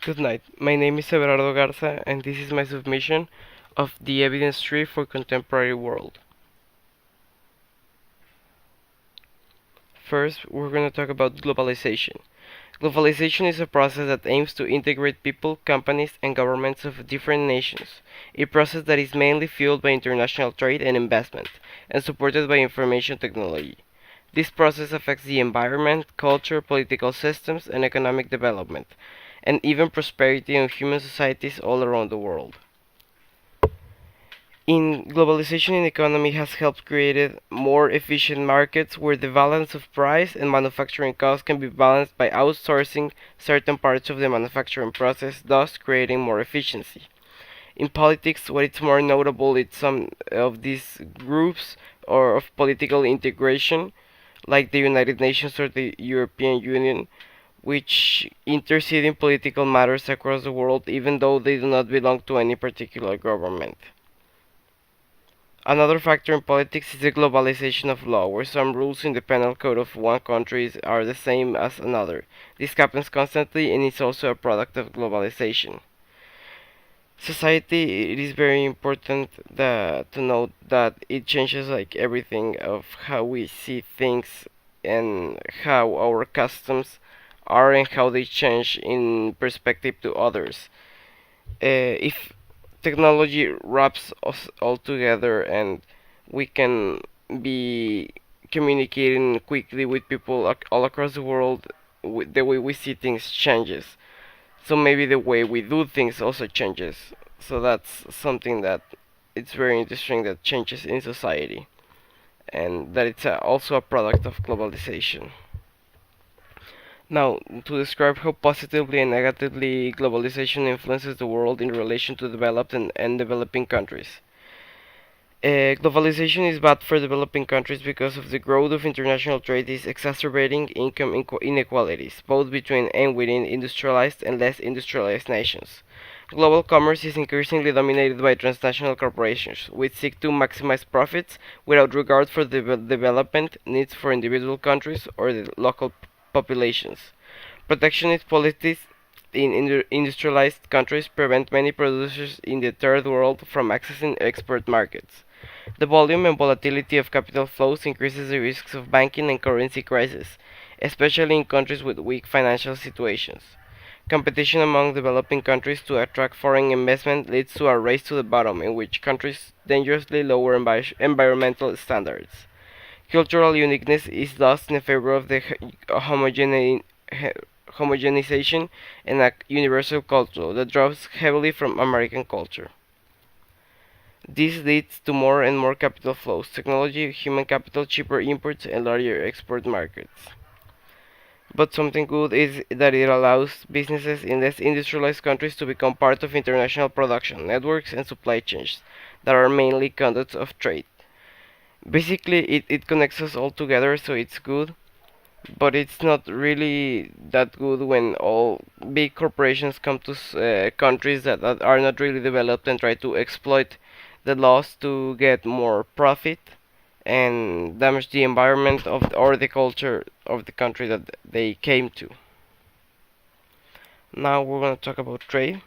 Good night. My name is Everardo Garza, and this is my submission of the evidence tree for contemporary world. First, we're going to talk about globalization. Globalization is a process that aims to integrate people, companies, and governments of different nations, a process that is mainly fueled by international trade and investment, and supported by information technology. This process affects the environment, culture, political systems, and economic development, and even prosperity in human societies all around the world. In globalization in economy has helped create more efficient markets where the balance of price and manufacturing costs can be balanced by outsourcing certain parts of the manufacturing process, thus creating more efficiency. In politics, what is more notable is some of these groups or of political integration, like the United Nations or the European Union, which intercede in political matters across the world even though they do not belong to any particular government. Another factor in politics is the globalization of law, where some rules in the penal code of one country are the same as another. This happens constantly and is also a product of globalization. Society, it is very important to note that it changes like everything of how we see things and how our customs are and how they change in perspective to others. If technology wraps us all together and we can be communicating quickly with people all across the world, the way we see things changes. So maybe the way we do things also changes. So that's something that it's very interesting that changes in society, and that it's also a product of globalization. Now, to describe how positively and negatively globalization influences the world in relation to developed and developing countries. Globalization is bad for developing countries because of the growth of international trade is exacerbating income inequalities, both between and within industrialized and less industrialized nations. Global commerce is increasingly dominated by transnational corporations, which seek to maximize profits without regard for the development needs for individual countries or the local populations. Protectionist policies in industrialized countries prevent many producers in the third world from accessing export markets. The volume and volatility of capital flows increases the risks of banking and currency crisis, especially in countries with weak financial situations. Competition among developing countries to attract foreign investment leads to a race to the bottom in which countries dangerously lower environmental standards. Cultural uniqueness is lost in favor of the homogenization and a universal culture that draws heavily from American culture. This leads to more and more capital flows, technology, human capital, cheaper imports, and larger export markets. But something good is that it allows businesses in less industrialized countries to become part of international production networks and supply chains that are mainly conduits of trade. Basically, it connects us all together, so it's good, but it's not really that good when all big corporations come to countries that are not really developed and try to exploit the laws to get more profit and damage the environment or the culture of the country that they came to. Now we're going to talk about trade.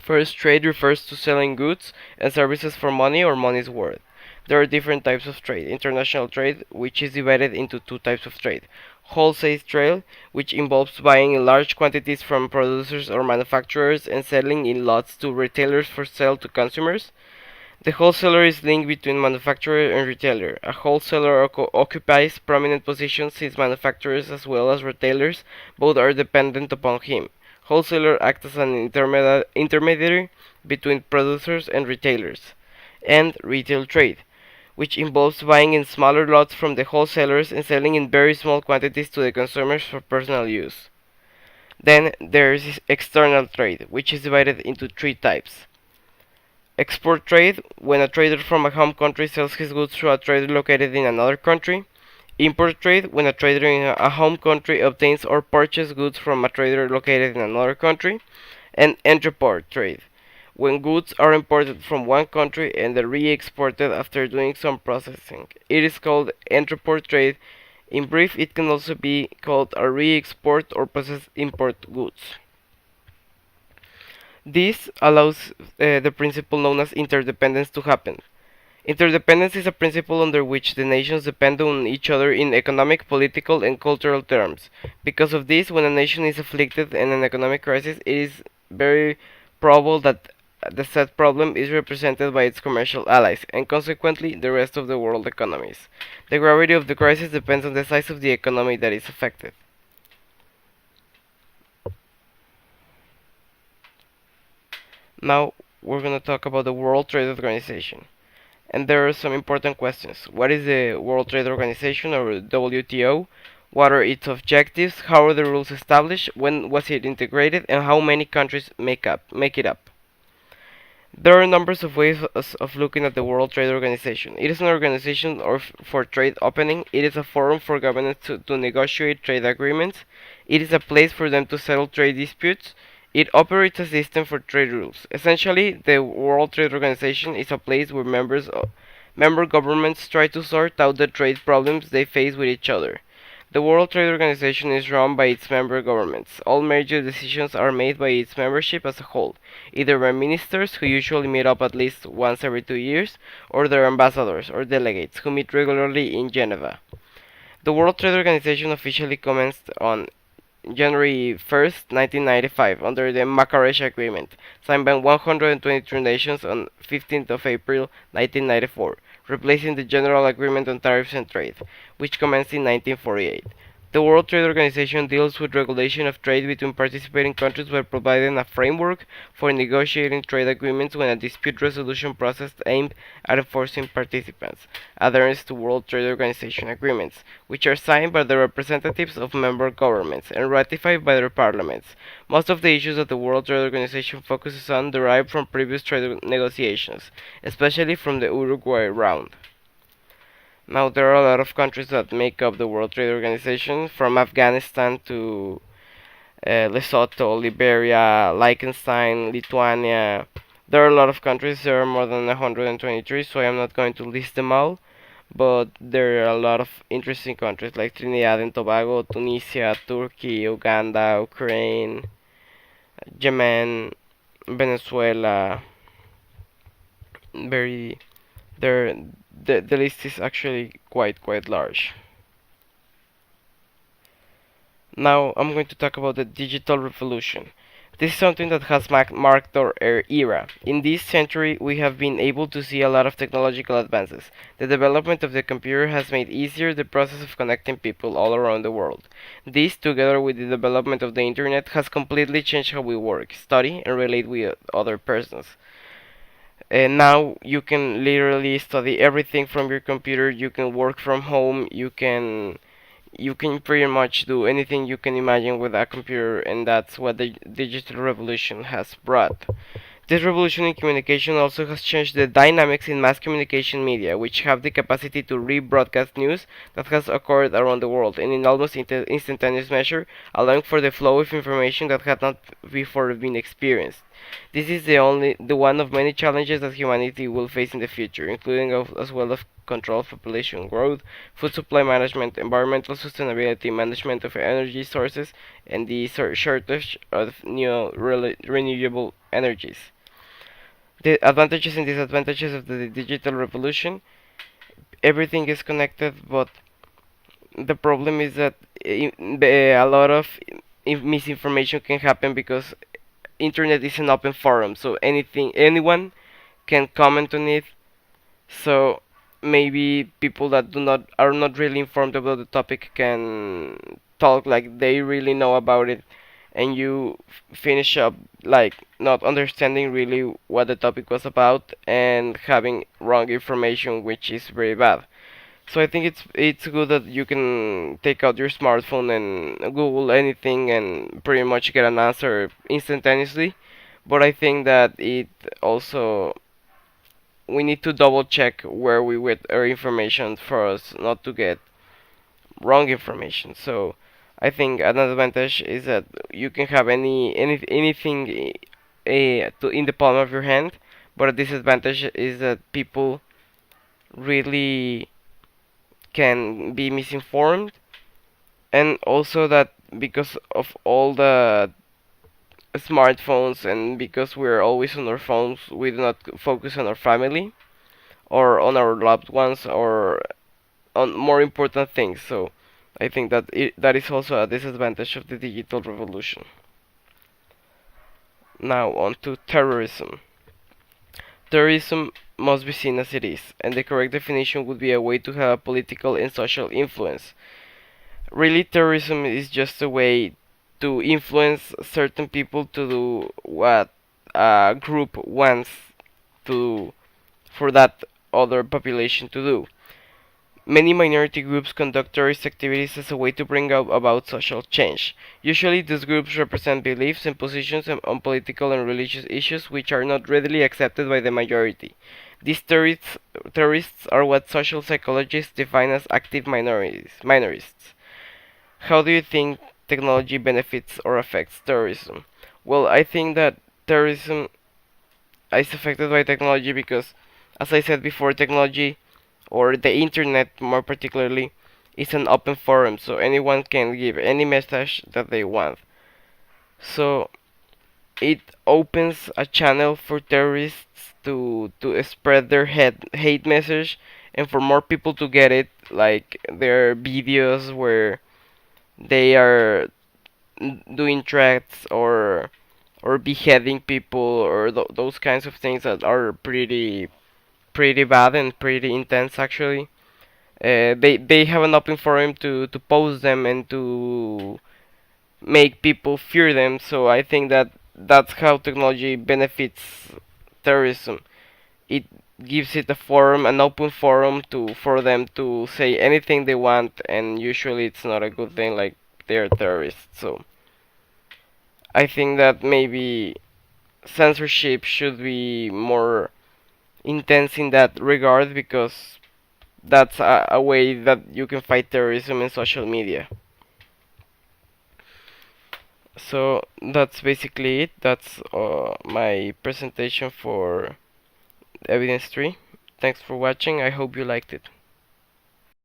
First, trade refers to selling goods and services for money or money's worth. There are different types of trade. International trade, which is divided into two types of trade. Wholesale trade, which involves buying in large quantities from producers or manufacturers and selling in lots to retailers for sale to consumers. The wholesaler is linked between manufacturer and retailer. A wholesaler occupies prominent positions since manufacturers as well as retailers both are dependent upon him. Wholesaler acts as an intermediary between producers and retailers. And retail trade, which involves buying in smaller lots from the wholesalers and selling in very small quantities to the consumers for personal use. Then there is external trade, which is divided into three types. Export trade, when a trader from a home country sells his goods to a trader located in another country. Import trade, when a trader in a home country obtains or purchases goods from a trader located in another country. And entreport trade, when goods are imported from one country and are re-exported after doing some processing. It is called entreport trade. In brief, it can also be called a re-export or process import goods. This allows the principle known as interdependence to happen. Interdependence is a principle under which the nations depend on each other in economic, political, and cultural terms. Because of this, when a nation is afflicted in an economic crisis, it is very probable that the said problem is represented by its commercial allies, and consequently the rest of the world economies. The gravity of the crisis depends on the size of the economy that is affected. Now, we're going to talk about the World Trade Organization. And there are some important questions. What is the World Trade Organization, or WTO? What are its objectives? How are the rules established? When was it integrated? And how many countries make it up? There are numbers of ways of looking at the World Trade Organization. It is an organization for trade opening. It is a forum for governments to negotiate trade agreements. It is a place for them to settle trade disputes. It operates a system for trade rules. Essentially, the World Trade Organization is a place where member governments try to sort out the trade problems they face with each other. The World Trade Organization is run by its member governments. All major decisions are made by its membership as a whole, either by ministers, who usually meet up at least once every 2 years, or their ambassadors or delegates, who meet regularly in Geneva. The World Trade Organization officially commenced on January 1st, 1995, under the Marrakech Agreement, signed by 123 nations on 15th of April 1994, replacing the General Agreement on Tariffs and Trade, which commenced in 1948. The World Trade Organization deals with regulation of trade between participating countries by providing a framework for negotiating trade agreements when a dispute resolution process aimed at enforcing participants' adherence to World Trade Organization agreements, which are signed by the representatives of member governments and ratified by their parliaments. Most of the issues that the World Trade Organization focuses on derive from previous trade negotiations, especially from the Uruguay round. Now, there are a lot of countries that make up the World Trade Organization, from Afghanistan to Lesotho, Liberia, Liechtenstein, Lithuania. There are a lot of countries. There are more than 123, so I am not going to list them all. But there are a lot of interesting countries like Trinidad and Tobago, Tunisia, Turkey, Uganda, Ukraine, Yemen, Venezuela. Very there the list is actually quite large. Now I'm going to talk about the digital revolution. This is something that has marked our era. In this century, we have been able to see a lot of technological advances. The development of the computer has made easier the process of connecting people all around the world. This, together with the development of the internet, has completely changed how we work, study, and relate with other persons. And now you can literally study everything from your computer. You can work from home. You can pretty much do anything you can imagine with a computer, and that's what the digital revolution has brought. This revolution in communication also has changed the dynamics in mass communication media, which have the capacity to rebroadcast news that has occurred around the world and in almost instantaneous measure, allowing for the flow of information that had not before been experienced. This is the one of many challenges that humanity will face in the future, including as well as control of population growth, food supply management, environmental sustainability, management of energy sources, and the shortage of new renewable energies. The advantages and disadvantages of the digital revolution. Everything is connected, but the problem is that a lot of misinformation can happen because internet is an open forum, so anyone can comment on it. So maybe people that are not really informed about the topic can talk like they really know about it, and you finish up like not understanding really what the topic was about and having wrong information, which is very bad. So I think it's good that you can take out your smartphone and Google anything and pretty much get an answer instantaneously. But I think that it also we need to double check where we get our information for us not to get wrong information. So I think an advantage is that you can have anything in the palm of your hand, but a disadvantage is that people really can be misinformed, and also that because of all the smartphones, and because we're always on our phones, we do not focus on our family or on our loved ones or on more important things. So I think that that is also a disadvantage of the digital revolution. Now on to terrorism. Terrorism must be seen as it is, and the correct definition would be a way to have political and social influence. Really, terrorism is just a way to influence certain people to do what a group wants to do for that other population to do. Many minority groups conduct terrorist activities as a way to bring about social change. Usually, these groups represent beliefs and positions on political and religious issues which are not readily accepted by the majority. These terrorists are what social psychologists define as active minorists. How do you think technology benefits or affects terrorism? Well, I think that terrorism is affected by technology because, as I said before, technology or the internet more particularly is an open forum, so anyone can give any message that they want. So it opens a channel for terrorists to spread their hate message and for more people to get it, like their videos where they are doing threats or beheading people or those kinds of things that are pretty bad and pretty intense actually. They have an open forum to post them and to make people fear them. So I think that that's how technology benefits terrorism. It gives it a forum, an open forum to for them to say anything they want, and usually it's not a good thing, like they're terrorists. So I think that maybe censorship should be more intense in that regard because that's a way that you can fight terrorism in social media. So that's basically it. That's my presentation for evidence tree. Thanks for watching. I hope you liked it.